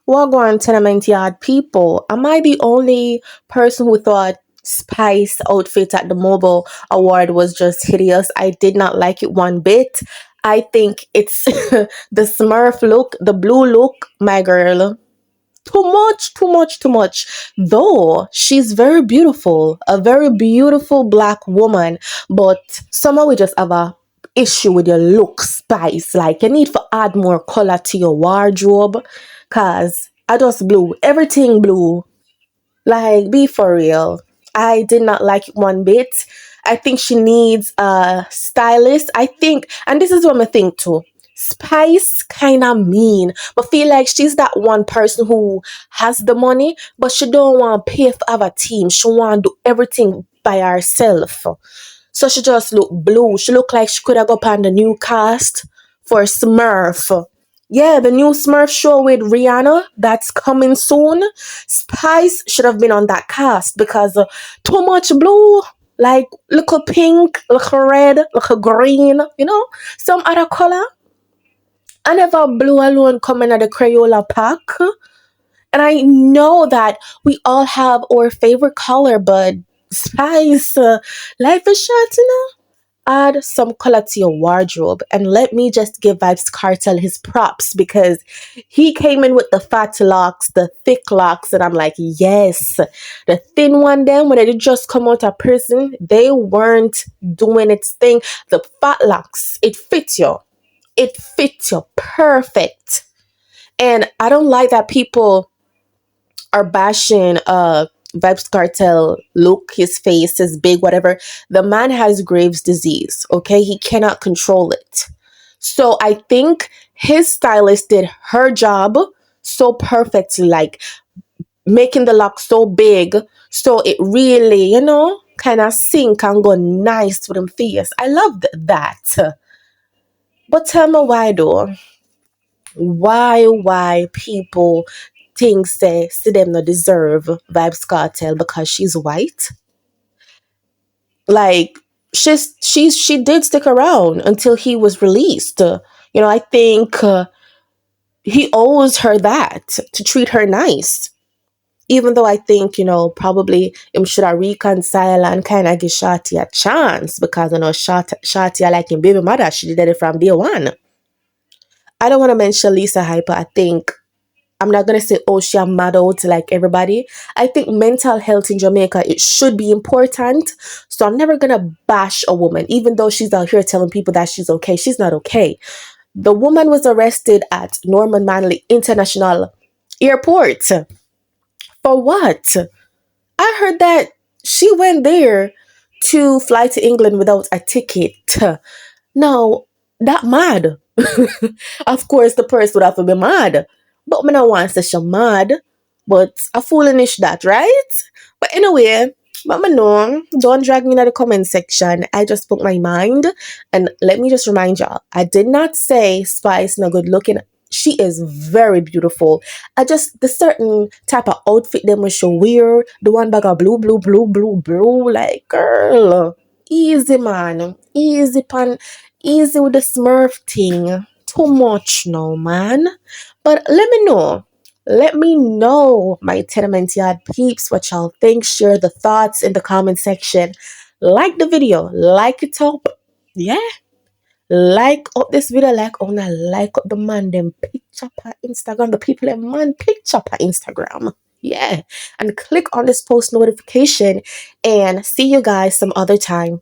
Wagwan tenement yard people. Am I the only person who thought Spice outfit at the Mobile Award was just hideous? I did not like it one bit. I think it's the Smurf look, the blue look, my girl. Too much, too much, too much. Though she's very beautiful, a very beautiful black woman, but somehow we just have a issue with your look, Spice. Like you need to add more color to your wardrobe, cause I just blue, everything blue. Like be for real. I did not like it one bit. I think she needs a stylist. I think, and this is what I think too. Spice kind of mean, but feel like she's that one person who has the money, but she don't want to pay for have a team. She want to do everything by herself. So she just look blue. She look like she could have got on the new cast for Smurf. Yeah, the new Smurf show with Rihanna that's coming soon. Spice should have been on that cast because too much blue. Like little pink, little red, little green, some other color. I never blue alone coming at the Crayola pack. And I know that we all have our favorite color, but Spice, life is short, Add some color to your wardrobe, and let me just give Vybz Kartel his props because he came in with the fat locks, the thick locks, and I'm like, yes. The thin one, then when they just come out of prison, they weren't doing its thing. The fat locks, it fits you. It fits you perfect. And I don't like that people are bashing Vybz Kartel look, his face is big, whatever. The man has Graves' disease, okay? He cannot control it. So I think his stylist did her job so perfectly, like making the lock so big, so it really, kind of sink and go nice with him face. I loved that. But tell me why though? Why people think see them not deserve Vybz Kartel because she's white? Like she did stick around until he was released. I think he owes her that to treat her nice. Even though I think, probably him should have reconcile and kind of give Shorty a chance because, Shorty I like him baby mother. She did it from day one. I don't want to mention Lisa Hyper. I think I'm not gonna say, oh, she a mad out like everybody. I think mental health in Jamaica, it should be important. So I'm never gonna bash a woman, even though she's out here telling people that she's okay. She's not okay. The woman was arrested at Norman Manley International Airport. For what? I heard that she went there to fly to England without a ticket. Now, that mad. Of course, the person would have to be mad. But me not want to say she mad. But a foolish that, right? But anyway, but me know, don't drag me in the comment section. I just spoke my mind. And let me just remind y'all, I did not say Spice not good looking. She is very beautiful. The certain type of outfit them was so weird. The one bag of blue. Like, girl, easy man. Easy with the Smurf thing. Too much now, man. But let me know. Let me know, my tenement yard peeps, what y'all think. Share the thoughts in the comment section. Like the video. Like it up. Yeah. Like up this video, like up the man them picture per Instagram, the people them man picture per Instagram. Yeah. And click on this post notification and see you guys some other time.